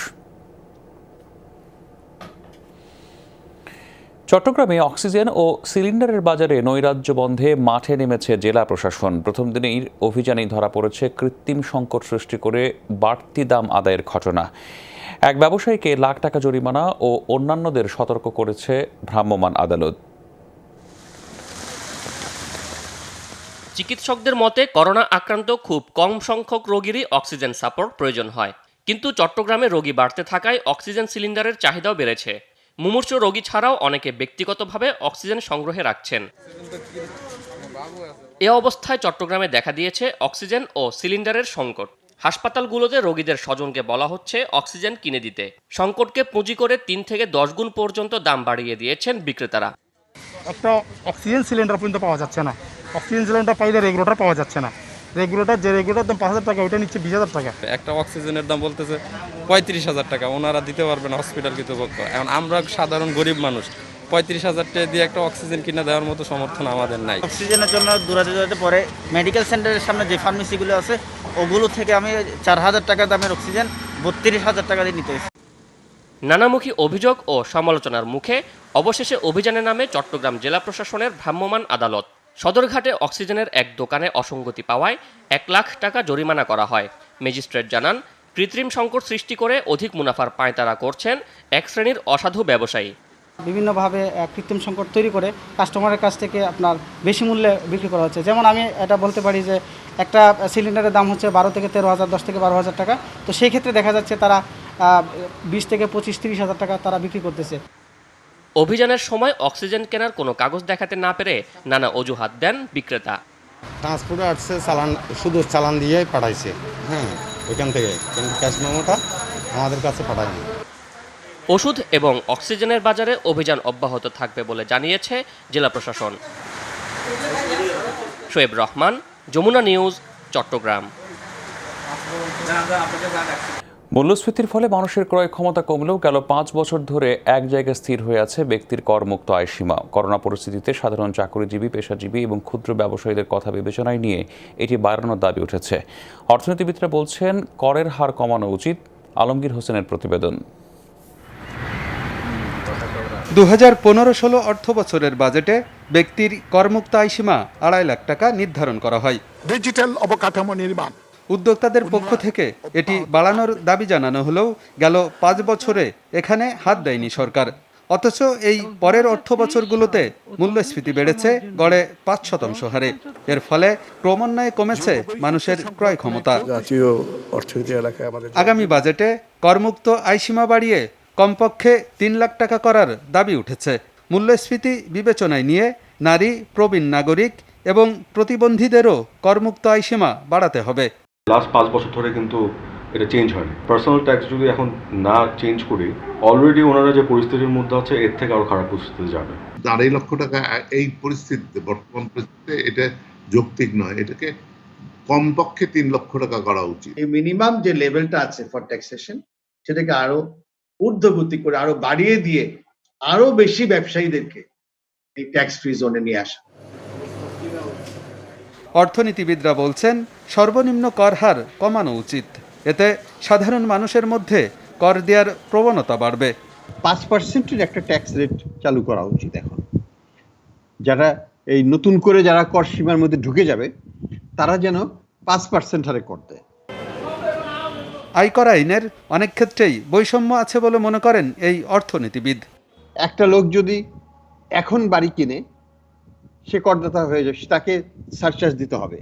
চট্টগ্রামে অক্সিজেন ও সিলিন্ডারের বাজারে নৈরাজ্য বন্ধে মাঠে নেমেছে জেলা প্রশাসন। প্রথম দিনেই অভিযানেই ধরা পড়েছে কৃত্রিম সংকট সৃষ্টি করে বাড়তি দাম আদায়ের ঘটনা। এক ব্যবসায়ীকে লাখ টাকা জরিমানা ও অন্যান্যদের সতর্ক করেছে ভ্রাম্যমাণ আদালত। চিকিৎসকদের মতে করোনা আক্রান্ত খুব কম সংখ্যক রোগীরই অক্সিজেন সাপোর্ট প্রয়োজন হয়, কিন্তু চট্টগ্রামে রোগী বাড়তে থাকায় অক্সিজেন সিলিন্ডারের চাহিদাও বেড়েছে। মুমূর্ষু রোগী ছাড়াও অনেকে ব্যক্তিগতভাবে অক্সিজেন সংগ্রহে রাখছেন। এ অবস্থায় চট্টগ্রামে দেখা দিয়েছে অক্সিজেন ও সিলিন্ডারের সংকট। হাসপাতালগুলোতে রোগীদের স্বজনকে বলা হচ্ছে অক্সিজেন কিনে দিতে। সংকটকে পুঁজি করে 3 থেকে 10 গুণ পর্যন্ত দাম বাড়িয়ে দিয়েছেন বিক্রেতারা। একটা অক্সিজেন সিলিন্ডার পর্যন্ত পাওয়া যাচ্ছে না। অক্সিজেন সিলিন্ডার পাইলে রেগুলেটর পাওয়া যাচ্ছে না। রেগুলেটর দাম 5,000 টাকা, ওইটা নিচ্ছে 20,000 টাকা। একটা অক্সিজেনের দাম বলতেছে 35,000 টাকা, ওনারা দিতে পারবেন হসপিটাল কর্তৃপক্ষ। এখন আমরা সাধারণ গরিব মানুষ 35,000 টাকা দিয়ে একটা অক্সিজেন কিনে দেওয়ার মতো সমর্থন আমাদের নাই। অক্সিজেনের জন্য দূরাতে পরে মেডিকেল সেন্টারের সামনে যে ফার্মেসিগুলো আছে ওগুলো থেকে আমি 4,000 টাকা দামের অক্সিজেন 32,000 টাকা দিয়ে নিতে হয়েছে। নানামুখী অভিযোগ ও সমালোচনার মুখে অবশেষে অভিযানে নামে চট্টগ্রাম জেলা প্রশাসনের ভ্রাম্যমাণ আদালত। সদরঘাটে অক্সিজেনের এক দোকানে অসঙ্গতি পাওয়ায় 1 লাখ টাকা জরিমানা করা হয়। ম্যাজিস্ট্রেট জানান, কৃত্রিম সংকট সৃষ্টি করে অধিক মুনাফার পাঁয়তারা করছেন এক শ্রেণীর অসাধু ব্যবসায়ী। বিভিন্নভাবে কৃত্রিম সংকট তৈরি করে কাস্টমারের কাছ থেকে আপনার বেশি মূল্যে বিক্রি করা হচ্ছে। যেমন আমি এটা বলতে পারি যে একটা সিলিন্ডারের দাম হচ্ছে 12 থেকে 13,000, 10 থেকে 12,000 টাকা। তো সেই ক্ষেত্রে দেখা যাচ্ছে তারা 20 থেকে 25-30,000 টাকা তারা বিক্রি করতেছে। অভিযানের সময় অক্সিজেন কেনার কোনো কাগজ দেখাতে না পেরে নানা অজুহাত দেন বিক্রেতা। ট্রান্সপোর্টে আসছে চালান, শুধু চালান দিয়ে পাঠাইছে, হ্যাঁ ওইখান থেকে, কিন্তু ক্যাশ মেমোটা আমাদের কাছে পাঠায়নি। ওষুধ এবং অক্সিজেনের বাজারে অভিযান অব্যাহত থাকবে বলে জানিয়েছে জেলা প্রশাসন। শোয়েব রহমান, যমুনা নিউজ, চট্টগ্রাম। মূল্যস্ফীতির ফলে মানুষের ক্রয় ক্ষমতা কমলেও গেল 5 বছর ধরে এক জায়গায় স্থির হয়ে আছে ব্যক্তির করমুক্ত আয়সীমা। করোনা পরিস্থিতিতে সাধারণ চাকরিজীবী, পেশাজীবী এবং ক্ষুদ্র ব্যবসায়ীদের কথা বিবেচনায় নিয়ে এটি বাড়ানোর দাবি উঠেছে। অর্থনীতিবিদরা বলছেন করের হার কমানো উচিত। আলমগীর হোসেনের প্রতিবেদন। 2015-16 অর্থ বছরের বাজেটে ব্যক্তির করমুক্ত আয়সীমা 2.5 লাখ টাকা নির্ধারণ করা হয়। ডিজিটাল অবকাঠামো নির্মাণ উদ্যোক্তাদের পক্ষ থেকে এটি বাড়ানোর দাবি জানানো হলেও গেল 5 বছরে এখানে হাত দেয়নি সরকার। অথচ এই পরের অর্থ বছরগুলোতে মূল্যস্ফীতি বেড়েছে গড়ে 5% হারে। এর ফলে ক্রমান্বয়ে কমেছে মানুষের ক্রয় ক্ষমতা। জাতীয় অর্থনীতি এলাকায় আমাদের আগামী বাজেটে করমুক্ত আয়সীমা বাড়িয়ে কমপক্ষে 3 লাখ টাকা করার দাবি উঠেছে। মূল্যস্ফীতি বিবেচনায় নিয়ে নারী, প্রবীণ নাগরিক এবং প্রতিবন্ধীদেরও করমুক্ত আয়সীমা বাড়াতে হবে। লাস্ট 5 বছর ধরে কিন্তু এটা চেঞ্জ হয়নি। পার্সোনাল ট্যাক্স যদি এখন না চেঞ্জ করি, অলরেডি ওনারা যে পরিস্থিতির মধ্যে আছে এর থেকে আরো খারাপ পরিস্থিতিতে যাবে। 2.5 লক্ষ টাকা এই পরিস্থিতিতে, বর্তমান পরিস্থিতিতে এটা যৌক্তিক নয়। এটাকে কমপক্ষে 3 লক্ষ টাকা করা উচিত। এই মিনিমাম যে লেভেলটা আছে ফর ট্যাক্সেশন, সেটাকে আরো ঊর্ধ্বগতি করে আরো বাড়িয়ে দিয়ে আরো বেশি ব্যবসায়ীদেরকে এই ট্যাক্স ফ্রি জোনে নিয়ে আসা। অর্থনীতিবিদরা বলছেন সর্বনিম্ন কর হার কমানো উচিত। এতে সাধারণ মানুষের মধ্যে কর দেওয়ার প্রবণতা বাড়বে। 5%-এর একটা ট্যাক্স রেট চালু করা উচিত এখন। যারা এই নতুন করে যারা কর সীমার মধ্যে ঢুকে যাবে তারা যেন 5% হারে কর দেয়। আয়কর আইনের অনেক ক্ষেত্রেই বৈষম্য আছে বলে মনে করেন এই অর্থনীতিবিদ। একটা লোক যদি এখন বাড়ি কিনে সে করদাতা হয়ে যায়, তাকে সারচার্জ দিতে হবে,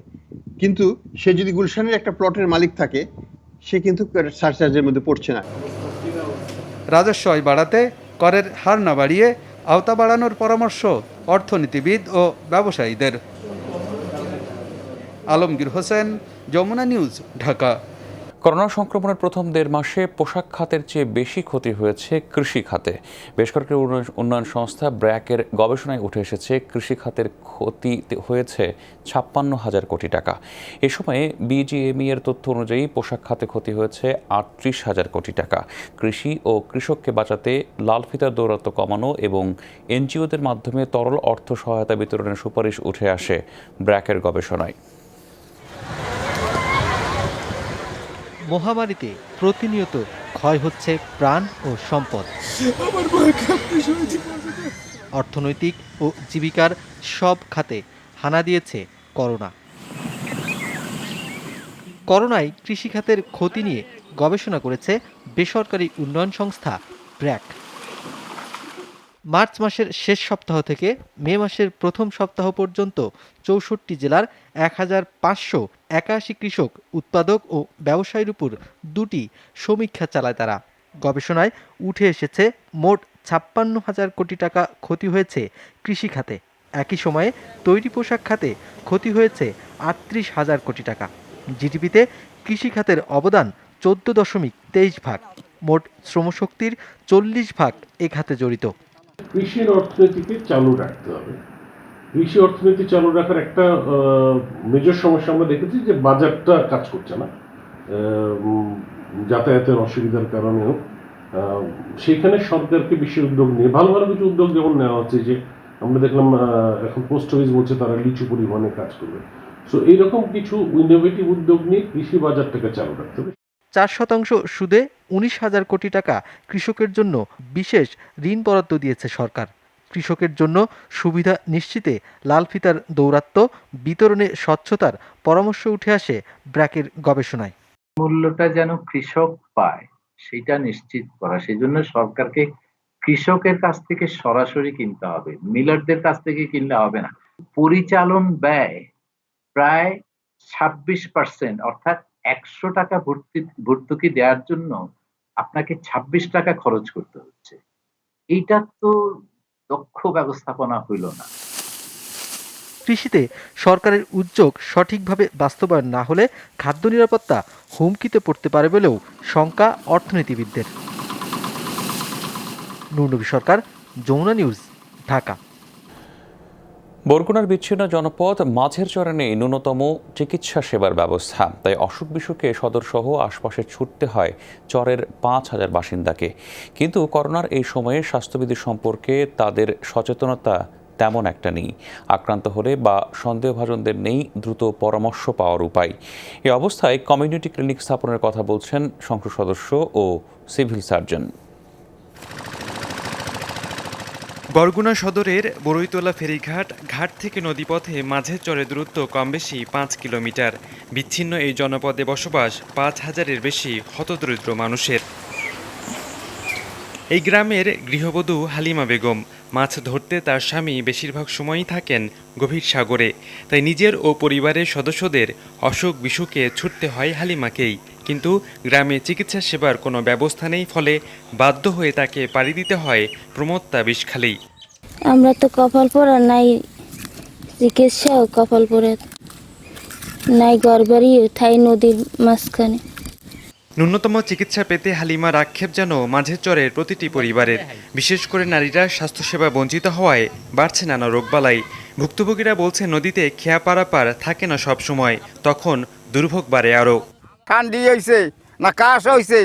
কিন্তু সে যদি গুলশানের একটা প্লটের মালিক থাকে সে কিন্তু সারচার্জের মধ্যে পড়ছে না। রাজস্ব আয় বাড়াতে করের হার না বাড়িয়ে আওতা বাড়ানোর পরামর্শ অর্থনীতিবিদ ও ব্যবসায়ীদের। আলমগীর হোসেন, যমুনা নিউজ, ঢাকা। করোনা সংক্রমণের প্রথম 1.5 মাসে পোশাক খাতের চেয়ে বেশি ক্ষতি হয়েছে কৃষি খাতে। বেসরকারি উন্নয়ন সংস্থা ব্র্যাকের গবেষণায় উঠে এসেছে কৃষি খাতের ক্ষতি হয়েছে 56,000 কোটি টাকা। এ সময়ে বিজিএমই এর তথ্য অনুযায়ী পোশাক খাতে ক্ষতি হয়েছে 38,000 কোটি টাকা। কৃষি ও কৃষককে বাঁচাতে লাল ফিতার দৌরাত্ম্য কমানো এবং এনজিওদের মাধ্যমে তরল অর্থ সহায়তা বিতরণের সুপারিশ উঠে আসে ব্র্যাকের গবেষণায়। মহামারীতে প্রতিনিয়ত ক্ষয় হচ্ছে প্রাণ ও সম্পদ। অর্থনৈতিক ও জীবিকার সব খাতে হানা দিয়েছে করোনায় কৃষিখাতের ক্ষতি নিয়ে গবেষণা করেছে বেসরকারি উন্নয়ন সংস্থা ব্র্যাক। মার্চ মাসের শেষ সপ্তাহ থেকে মে মাসের প্রথম সপ্তাহ পর্যন্ত 64 জেলার 1581 কৃষক, উৎপাদক ও ব্যবসায়ীর উপর 2টি সমীক্ষা চালায় তারা। গবেষণায় উঠে এসেছে মোট 56,000 কোটি টাকা ক্ষতি হয়েছে কৃষি খাতে। একই সময়ে তৈরি পোশাক খাতে ক্ষতি হয়েছে 38,000 কোটি টাকা। জিডিপিতে কৃষি খাতের অবদান 14.23%। মোট শ্রমশক্তির 40% এ খাতে জড়িত। কৃষির অর্থনীতিকে চালু রাখতে হবে। কৃষি অর্থনীতি চালু রাখার একটা মেজর সমস্যা আমরা দেখেছি যে বাজারটা কাজ করছে না, যাতায়াতের অসুবিধার কারণেও। সেইখানে সরকারকে বেশি উদ্যোগ নিয়ে ভালো ভালো কিছু উদ্যোগ যেমন নেওয়া হচ্ছে, যে আমরা দেখলাম এখন পোস্ট অফিস বলছে তারা লিচু পরিবহনে কাজ করবে। সো এইরকম কিছু ইনোভেটিভ উদ্যোগ নিয়ে কৃষি বাজারটাকে চালু রাখতে হবে। 4% সুদে 19,000 কোটি টাকা কৃষকের জন্য বিশেষ ঋণ বরাদ্দ দিয়েছে সরকার। কৃষকের জন্য সুবিধা নিশ্চিতে লাল ফিতার দৌরাত্ম্য বিতরণে স্বচ্ছতার পরামর্শ উঠে আসে ব্র্যাকের গবেষণায়। মূল্যটা যেন কৃষক পায় সেটা নিশ্চিত করা, সেই জন্য সরকারকে কৃষকের কাছ থেকে সরাসরি কিনতে হবে, মিলারদের কাছ থেকে কিনলে হবে না। পরিচালন ব্যয় প্রায় 26%, অর্থাৎ 100 টাকা ভর্তুকি দেওয়ার জন্য আপনাকে 26 টাকা খরচ করতে হচ্ছে। এইটা তো দক্ষ ব্যবস্থাপনা হইল না। কৃষিতে সরকারের উদ্যোগ সঠিকভাবে বাস্তবায়ন না হলে খাদ্য নিরাপত্তা হুমকিতে পড়তে পারে বলেও শঙ্কা অর্থনীতিবিদদের। নুরনবী সরকার, যমুনা নিউজ, ঢাকা। বরগুনার বিচ্ছিন্ন জনপদ মাঝের চরে নেই ন্যূনতম চিকিৎসা সেবার ব্যবস্থা, তাই অসুখ বিসুখে সদরসহ আশপাশে ছুটতে হয় চরের 5,000 বাসিন্দাকে। কিন্তু করোনার এই সময়ে স্বাস্থ্যবিধি সম্পর্কে তাদের সচেতনতা তেমন একটা নেই। আক্রান্ত হলে বা সন্দেহভাজনদের নেই দ্রুত পরামর্শ পাওয়ার উপায়। এই অবস্থায় কমিউনিটি ক্লিনিক স্থাপনের কথা বলছেন সংসদ সদস্য ও সিভিল সার্জন। বরগুনা সদরের বড়ইতলা ফেরিঘাট ঘাট থেকে নদীপথে মাঝের চরে দূরত্ব কম বেশি 5 কিলোমিটার। বিচ্ছিন্ন এই জনপদে বসবাস 5,000-এর বেশি হতদরিদ্র মানুষের। এই গ্রামের গৃহবধূ হালিমা বেগম। মাছ ধরতে তার স্বামী বেশিরভাগ সময়ই থাকেন গভীর সাগরে, তাই নিজের ও পরিবারের সদস্যদের অসুখ বিসুখে ছুটতে হয় হালিমাকেই। কিন্তু গ্রামে চিকিৎসা সেবার কোনো ব্যবস্থা নেই, ফলে বাধ্য হয়ে তাকে পাড়ি দিতে হয় প্রমত্তা বিষখালী। আমরা তো কপাল পরা নাই, চিকিৎসাও কপাল পরে নাই, ঘর বাড়ি ঠাই নদীর মাঝখানে। ন্যূনতম চিকিৎসা পেতে হালিমার আক্ষেপ যেন মাঝের চরের প্রতিটি পরিবারের। বিশেষ করে নারীরা স্বাস্থ্যসেবা বঞ্চিত হওয়ায় বাড়ছে নানা রোগবালাই। ভুক্তভোগীরা বলছে নদীতে খেয়া পারাপার থাকে না সব সময়, তখন দুর্ভোগ বাড়ে আরও। ঠান্ডি হয়েছে না কাশ হয়েছে,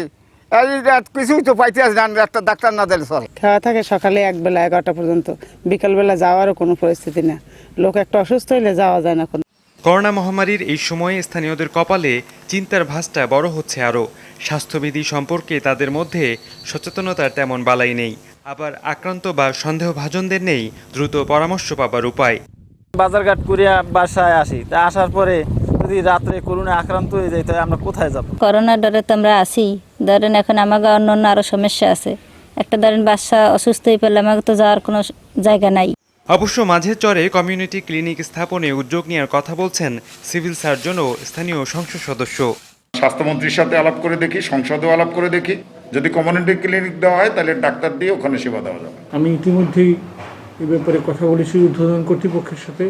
কিছুই তো পাইতে আসে না, একটা ডাক্তার না দিলে চলে। খাওয়া থাকে সকালে একবেলা 11টা পর্যন্ত, বিকালবেলা যাওয়ারও কোনো পরিস্থিতি না। লোক একটা অসুস্থ হইলে যাওয়া যায় না। করোনা মহামারীর এই সময়ে স্থানীয়দের কপালে চিন্তার ভাঁজটা বড় হচ্ছে আরও। স্বাস্থ্যবিধি সম্পর্কে তাদের মধ্যে সচেতনতার তেমন বালাই নেই, আবার আক্রান্ত বা সন্দেহভাজনদের নেই দ্রুত পরামর্শ পাবার উপায়। বাজারঘাট করিয়া বাসায় আসি, তা আসার পরে যদি রাত্রে করোনা আক্রান্ত হয়ে যায় তাহলে আমরা কোথায় যাব? করোনার ডরে তো আমরা আছি, ধরেন এখন আমাকে অন্য অন্য আরও সমস্যা আছে। একটা ধরেন বাচ্চা অসুস্থ হয়ে পড়লে আমাকে তো যাওয়ার কোনো জায়গা নাই। অবশ্য মাঝের চরে কমিউনিটি ক্লিনিক স্থাপনে উদ্যোগ নেওয়ার কথা বলছেন সিভিল সার্জন ও স্থানীয় সংসদ সদস্য। স্বাস্থ্যমন্ত্রীর সাথে আলাপ করে দেখি, সংসদেও আলাপ করে দেখি, যদি কমিউনিটি ক্লিনিক দেওয়া হয় তাহলে ডাক্তার দিয়ে ওখানে সেবা দেওয়া যাবে। আমি ইতিমধ্যেই এ ব্যাপারে কথা বলেছি ঊর্ধ্বতন কর্তৃপক্ষের সাথে।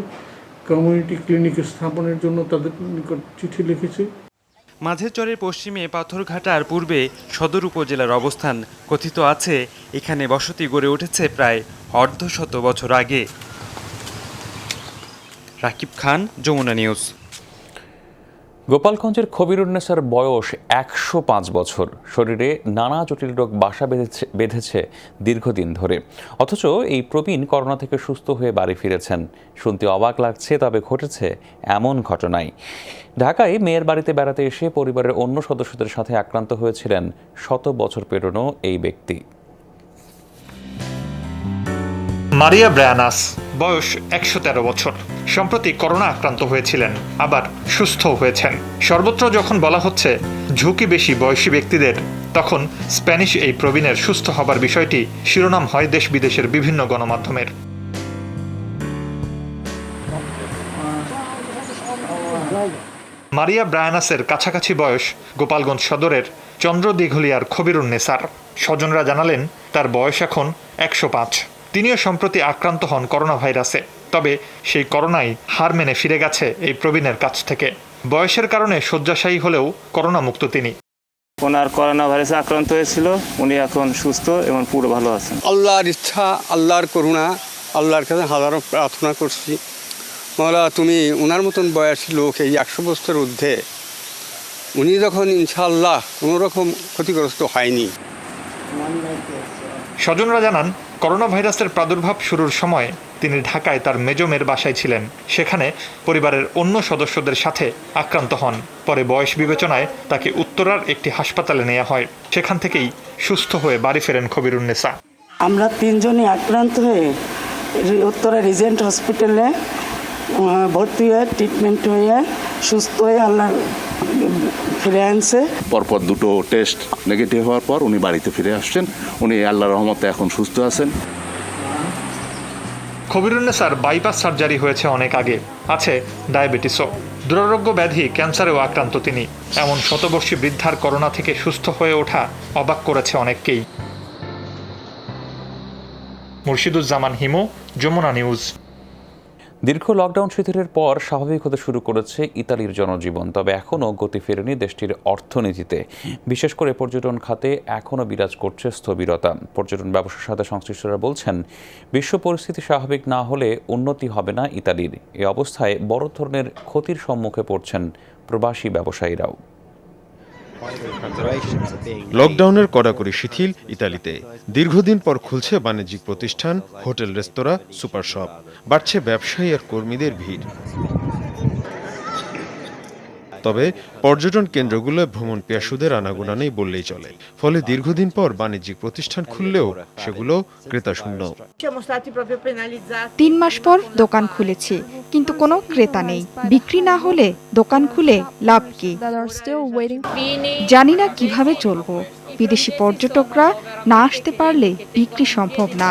কমিউনিটি ক্লিনিক স্থাপনের জন্য তাদের নিকট চিঠি লিখেছি। মাঝের চরের পশ্চিমে পাথরঘাটার পূর্বে সদর উপজেলার অবস্থান। কথিত আছে এখানে বসতি গড়ে উঠেছে প্রায় অর্ধশত বছর আগে। রাকিব খান, যমুনা নিউজ। গোপালগঞ্জের খবিরুন্নেসার বয়স ১০৫ বছর। শরীরে নানা জটিল রোগ বাসা বেঁধেছে দীর্ঘদিন ধরে, অথচ এই প্রবীণ করোনা থেকে সুস্থ হয়ে বাড়ি ফিরেছেন। শুনতে অবাক লাগছে, তবে ঘটেছে এমন ঘটনাই। ঢাকায় মেয়ের বাড়িতে বেড়াতে এসে পরিবারের অন্য সদস্যদের সাথে আক্রান্ত হয়েছিলেন ১০০ বছর পেরোনো এই ব্যক্তি। মারিয়া ব্রায়ানাস, বয়স ১১৩ বছর। সম্প্রতি করোনা আক্রান্ত হয়েছিলেন, আবার সুস্থ হয়েছেন। সর্বত্র যখন বলা হচ্ছে ঝুঁকি বেশি বয়সী ব্যক্তিদের, তখন স্প্যানিশ এই প্রবীণের সুস্থ হবার বিষয়টি শিরোনাম হয় দেশ বিদেশের বিভিন্ন গণমাধ্যমের। মারিয়া ব্রায়ানাসের কাছাকাছি বয়স গোপালগঞ্জ সদরের চন্দ্রদিঘলিয়ার খবিরুন্নেসার। স্বজনরা জানালেন তার বয়স এখন ১০৫। তিনিও সম্প্রতি আক্রান্ত হন করোনা ভাইরাসে, তবে সেই করোনাই হার মেনে ফিরে গেছে এই প্রবীণের কাছ থেকে। বয়সের কারণে শয্যাশায়ী হলেও করোনা মুক্ত তিনি। ওনার করোনা ভাইরাসে আক্রান্ত হয়েছিল, উনি এখন সুস্থ এবং পুরো ভালো আছেন। আল্লাহর ইচ্ছা, আল্লাহর করুণা, আল্লাহর কাছে হাজারো প্রার্থনা করছি, মওলা তুমি ওনার মতন বয়সী লোক, এই ১০০ বছরের ঊর্ধ্বে, উনি যখন ইনশাআল্লাহ কোনো রকম ক্ষতিগ্রস্ত হয়নি। স্বজনরা জানান করোনা ভাইরাসের প্রাদুর্ভাব শুরুর সময় তিনি ঢাকায় তার মেজমের বাসায় ছিলেন। সেখানে পরিবারের অন্য সদস্যদের সাথে আক্রান্ত হন। পরে বয়স বিবেচনায় তাকে উত্তরার একটি হাসপাতালে নেওয়া হয়। সেখান থেকেই সুস্থ হয়ে বাড়ি ফেরেন খবিরুন্নেসা। আমরা তিনজনই আক্রান্ত হয়ে উত্তরা রিজেন্ট হসপিটালে ভর্তি হয়ে ট্রিটমেন্ট হয়ে সুস্থ হয়ে আল্লাহ ফিরে আনছে। পরপর দুটো টেস্ট নেগেটিভ হওয়ার পর উনি বাড়িতে ফিরে আসছেন। উনি আল্লাহর রহমতে এখন সুস্থ আছেন। খবিরুন্নেসার বাইপাস সার্জারি হয়েছে অনেক আগে, আছে ডায়াবেটিসও। দুরারোগ্য ব্যাধি ক্যান্সারেও আক্রান্ত তিনি। এমন শতবর্ষী বৃদ্ধার করোনা থেকে সুস্থ হয়ে ওঠা অবাক করেছে অনেককেই। মুর্শিদুজ্জামান হিমু, যমুনা নিউজ। দীর্ঘ লকডাউন শিথিলের পর স্বাভাবিক হতে শুরু করেছে ইতালির জনজীবন, তবে এখনও গতি ফেরেনি দেশটির অর্থনীতিতে। বিশেষ করে পর্যটন খাতে এখনও বিরাজ করছে স্থবিরতা। পর্যটন ব্যবসার সাথে সংশ্লিষ্টরা বলছেন, বিশ্ব পরিস্থিতি স্বাভাবিক না হলে উন্নতি হবে না ইতালির। এই অবস্থায় বড় ধরনের ক্ষতির সম্মুখে পড়ছেন প্রবাসী ব্যবসায়ীরাও। লকডাউনের কড়াকড়ি শিথিল ইতালিতে। দীর্ঘদিন পর খুলছে বাণিজ্যিক প্রতিষ্ঠান, হোটেল, রেস্তোরাঁ, সুপার শপ। বাড়ছে ব্যবসায়ী আর কর্মীদের ভিড়। তবে পর্যটন কেন্দ্রগুলোয় ভ্রমণ পিয়াসুদের আনাগোনা নেই বললেই চলে। ফলে দীর্ঘদিন পর বাণিজ্যিক প্রতিষ্ঠান খুললেও সেগুলো ক্রেতাশূন্য। ৩ মাস পর দোকান খুলেছি, কিন্তু কোনো ক্রেতা নেই। বিক্রি না হলে দোকান খুলে লাভ কি? জানি না কিভাবে চলবো। বিদেশি পর্যটকরা না আসতে পারলে বিক্রি সম্ভব না।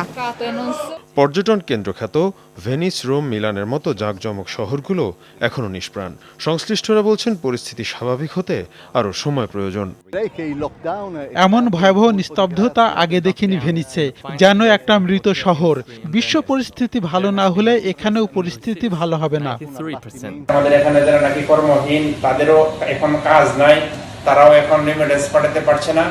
পর্যটন কেন্দ্র খ্যাত ভেনিস, রোম, মিলানের মতো জাঁকজমক শহরগুলো এখনো নিষ্প্রাণ। সংশ্লিষ্টরা বলছেন পরিস্থিতি স্বাভাবিক হতে আরও সময় প্রয়োজন। এমন ভয়াবহ নিস্তব্ধতা আগে দেখিনি ভেনিসে, যেন একটা মৃত শহর। বিশ্ব পরিস্থিতি ভালো না হলে এখানেও পরিস্থিতি ভালো হবে না। আমাদের এখানে যারা নাকি কর্মহীন, তাদেরও এখন কাজ নাই, তারাও এখন রেমিটেন্স পাঠাতে পারছে না।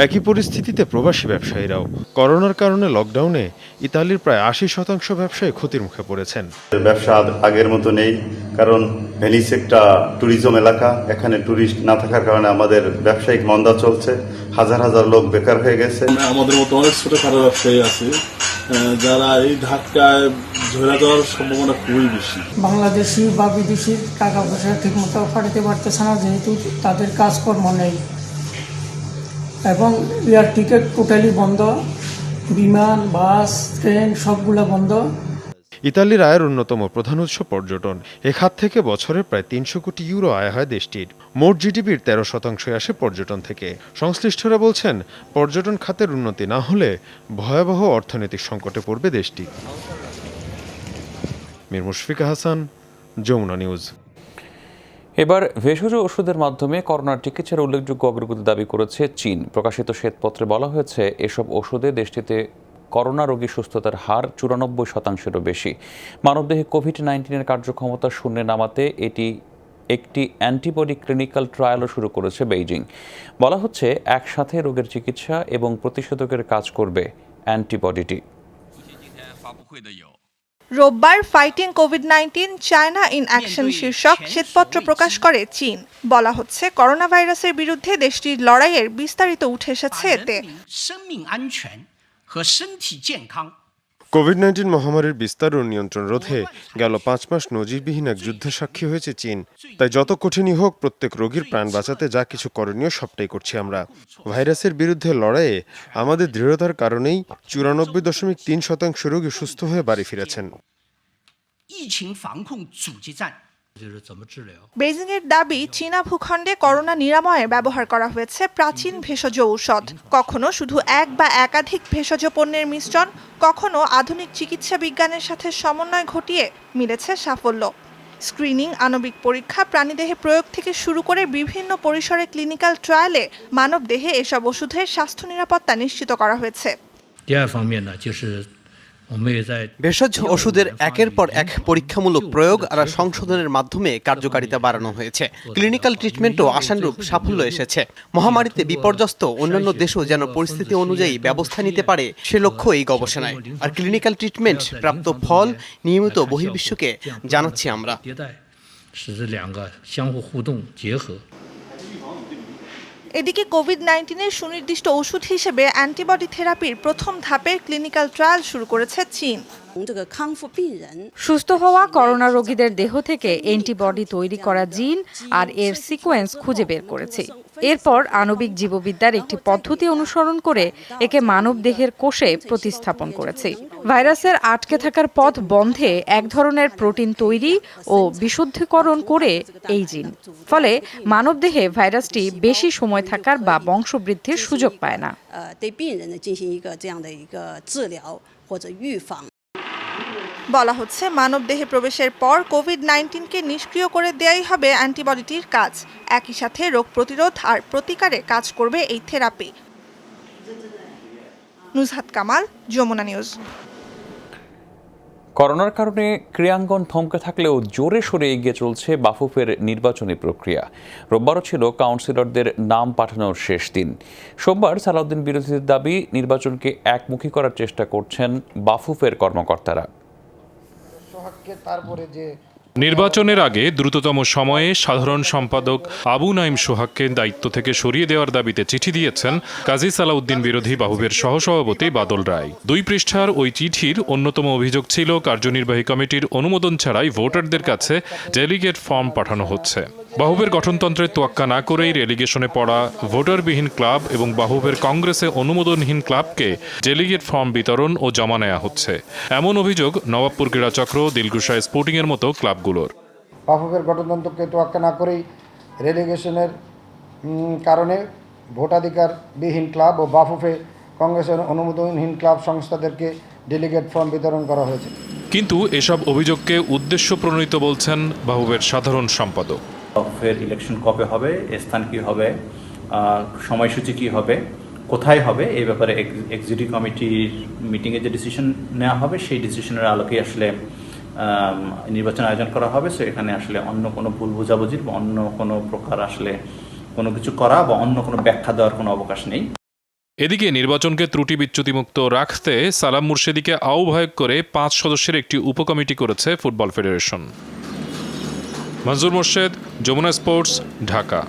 একই পরিস্থিতিতে প্রবাসী ব্যবসায়ীরাও। করোনার কারণে লকডাউনে ইতালির প্রায় ৮০% ব্যবসায়ী ক্ষতির মুখে পড়েছেন। ব্যবসা আগের মতো নেই, কারণ ভেনিস একটা ট্যুরিজম এলাকা। এখানে ট্যুরিস্ট না থাকার কারণে আমাদের ব্যবসায়িক মন্দা চলছে। হাজার হাজার লোক বেকার হয়ে গেছে। আমাদের মতো অনেক ছোটখাটো ব্যবসায়ী আছে যারা এই ধাক্কায় ধরে যাওয়ার সম্ভাবনা খুবই বেশি। বাংলাদেশি বা বিদেশি টাকা পয়সা ঠিক মতো পাঠাতে পারতেছে না, যেহেতু তাদের কাজকর্ম নেই এবং এয়ার টিকিট টোটালি বন্ধ, বিমান, বাস, ট্রেন সবগুলো বন্ধ। ইতালির আয়ের অন্যতম প্রধান উৎস পর্যটন। এ খাত থেকে বছরে প্রায় 300 কোটি ইউরো আয় হয় দেশটির। মোট জিডিপির 13% আসে পর্যটন থেকে। সংশ্লিষ্টরা বলছেন, পর্যটন খাতের উন্নতি না হলে ভয়াবহ অর্থনৈতিক সংকটে পড়বে দেশটি। মীর মুশফিকা হাসান, যমুনা নিউজ। এবার ভেষজ ওষুধের মাধ্যমে করোনার চিকিৎসার উল্লেখযোগ্য অগ্রগতি দাবি করেছে চীন। প্রকাশিত শ্বেতপত্রে বলা হয়েছে, এসব ওষুধে দেশটিতে করোনা রোগী সুস্থতার হার 94%-এরও বেশি। মানবদেহে কোভিড-19 কার্যক্ষমতা শূন্যে নামাতে একটি অ্যান্টিবডি ক্লিনিক্যাল ট্রায়ালও শুরু করেছে বেইজিং। বলা হচ্ছে, একসাথে রোগের চিকিৎসা এবং প্রতিষেধকের কাজ করবে অ্যান্টিবডিটি। রোববার fighting COVID-19 China in action শীর্ষক শ্বেতপত্র প্রকাশ করে চীন। বলা হচ্ছে, করোনা ভাইরাসের বিরুদ্ধে দেশটির লড়াইয়ের বিস্তারিত উঠে এসেছে এতে। কোভিড-19 মহামারীর বিস্তার ও নিয়ন্ত্রণ রোধে গেল 5 মাস নজিরবিহীন এক যুদ্ধের সাক্ষী হয়েছে চীন। তাই যত কঠিনই হোক, প্রত্যেক রোগীর প্রাণ বাঁচাতে যা কিছু করণীয় সবটাই করছি আমরা। ভাইরাসের বিরুদ্ধে লড়াইয়ে আমাদের দৃঢ়তার কারণেই 94.3% রোগী সুস্থ হয়ে বাড়ি ফিরেছেন। বেইজিং এর দাবি, চীনা ভূখণ্ডে করোনা নিরাময়ে ব্যবহার করা হয়েছে প্রাচীন ভেষজ ঔষধ। কখনো শুধু এক বা একাধিক ভেষজ পণ্যের মিশ্রণ, কখনো আধুনিক চিকিৎসা বিজ্ঞানের সাথে সমন্বয় ঘটিয়ে মিলেছে সাফল্য। স্ক্রিনিং, আণবিক পরীক্ষা, প্রাণীদেহে প্রয়োগ থেকে শুরু করে বিভিন্ন পরিসরে ক্লিনিক্যাল ট্রায়ালে মানবদেহে এসব ওষুধের স্বাস্থ্য নিরাপত্তা নিশ্চিত করা হয়েছে। ভেষজ ওষুধের একের পর এক পরীক্ষামূলক প্রয়োগ আর সংশোধনের মাধ্যমে কার্যকারিতা বাড়ানো হয়েছে। ক্লিনিক্যাল ট্রিটমেন্টও আশানুরূপ সাফল্য এসেছে। মহামারীতে বিপর্যস্ত অন্যান্য দেশও যেন পরিস্থিতি অনুযায়ী ব্যবস্থা নিতে পারে, সে লক্ষ্য এই গবেষণায়। আর ক্লিনিক্যাল ট্রিটমেন্ট প্রাপ্ত ফল নিয়মিত বহির্বিশ্বকে জানাচ্ছি আমরা। এদিকে কোভিড-19 সুনির্দিষ্ট ওষুধ হিসেবে অ্যান্টিবডি থেরাপির প্রথম ধাপের ক্লিনিক্যাল ট্রায়াল শুরু করেছে চীন। সুস্থ হওয়া করোনা রোগীদের দেহ থেকে অ্যান্টিবডি তৈরি করা জিন আর এর সিকোয়েন্স খুঁজে বের করেছে। এরপর আণবিক জীববিদ্যার একটি পদ্ধতি অনুসরণ করে একে মানব দেহের কোষে প্রতিস্থাপন করেছে। ভাইরাসের আটকে থাকার পথ বন্ধে এক ধরনের প্রোটিন তৈরি ও বিশুদ্ধীকরণ করে এই জিন। ফলে মানবদেহে ভাইরাসটি বেশি সময় থাকার বা বংশবৃদ্ধির সুযোগ পায় না। বলা হচ্ছে, মানবদেহে প্রবেশের পর কোভিড-19কে নিষ্ক্রিয় করে দেয়াই হবে অ্যান্টিবডিটির কাজ। একই সাথে রোগ প্রতিরোধ আর প্রতিকারে কাজ করবে এই থেরাপি। নুজহাত কামাল, যমুনা নিউজ। করোনার কারণে ক্রীড়াঙ্গন থমকে থাকলেও জোরে সোরে এগিয়ে চলছে বাফুফের নির্বাচনী প্রক্রিয়া। রোববারও ছিল কাউন্সিলরদের নাম পাঠানোর শেষ দিন। সোমবার সালাউদ্দিন বিরোধীদের দাবি, নির্বাচনকে একমুখী করার চেষ্টা করছেন বাফুফের কর্মকর্তারা। নির্বাচনের আগে দ্রুততম সময়ে সাধারণ সম্পাদক আবু নাইম সোহাগকে দায়িত্ব থেকে সরিয়ে দেওয়ার দাবিতে চিঠি দিয়েছেন কাজী সালাউদ্দিন বিরোধী বাহুবের সহসভাপতি বাদল রায়। 2 পৃষ্ঠার ওই চিঠির অন্যতম অভিযোগ ছিল, কার্যনির্বাহী কমিটির অনুমোদন ছাড়াই ভোটারদের কাছে ডেলিগেট ফর্ম পাঠানো হচ্ছে। বাহুবের গঠনতন্ত্রের তোয়াক্কা না করেই রেলিগেশনে পড়া ভোটারবিহীন ক্লাব এবং বাহুবের কংগ্রেসে অনুমোদনহীন ক্লাবকে ডেলিগেট ফর্ম বিতরণ ও জমা নেওয়া হচ্ছে। এমন অভিযোগ নবাবপুর ক্রীড়াচক্র, দিলকুশা স্পোর্টিংয়ের মতো ক্লাবগুলোর। বাফুফের গঠনতন্ত্রকে তোয়াক্কা না করেই রেলিগেশনের কারণে ভোটাধিকারবিহীন ক্লাব ও বাফুফে কংগ্রেসের অনুমোদনহীন ক্লাব সংস্থাদেরকে ডেলিগেট ফর্ম বিতরণ করা হয়েছে। কিন্তু এসব অভিযোগকে উদ্দেশ্য প্রণোদিত বলছেন বাহুবের সাধারণ সম্পাদক। বাফুফের ইলেকশন কবে হবে, স্থান কী হবে, সময়সূচি কী হবে, কোথায় হবে, এই ব্যাপারে এক্সিকিউটিভ কমিটির মিটিংয়ে যে ডিসিশন নেওয়া হবে, সেই ডিসিশনের আলোকে আসলে নির্বাচন আয়োজন করা হবে। সো এখানে আসলে অন্য কোনো ভুল বোঝাবুঝির বা অন্য কোনো প্রকার আসলে কোনো কিছু করা বা অন্য কোনো ব্যাখ্যা দেওয়ার কোনো অবকাশ নেই। এদিকে নির্বাচনকে ত্রুটি বিচ্যুতিমুক্ত রাখতে সালাম মুর্শেদিকে আহ্বায়ক করে 5 সদস্যের একটি উপকমিটি করেছে football federation. Monjur Morshed, Jamuna sports, Dhaka.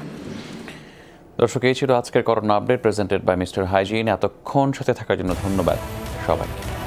দর্শক, এই ছিল আজকের corona update presented by mister hygiene. এতক্ষণ সাথে থাকার জন্য ধন্যবাদ সবাইকে।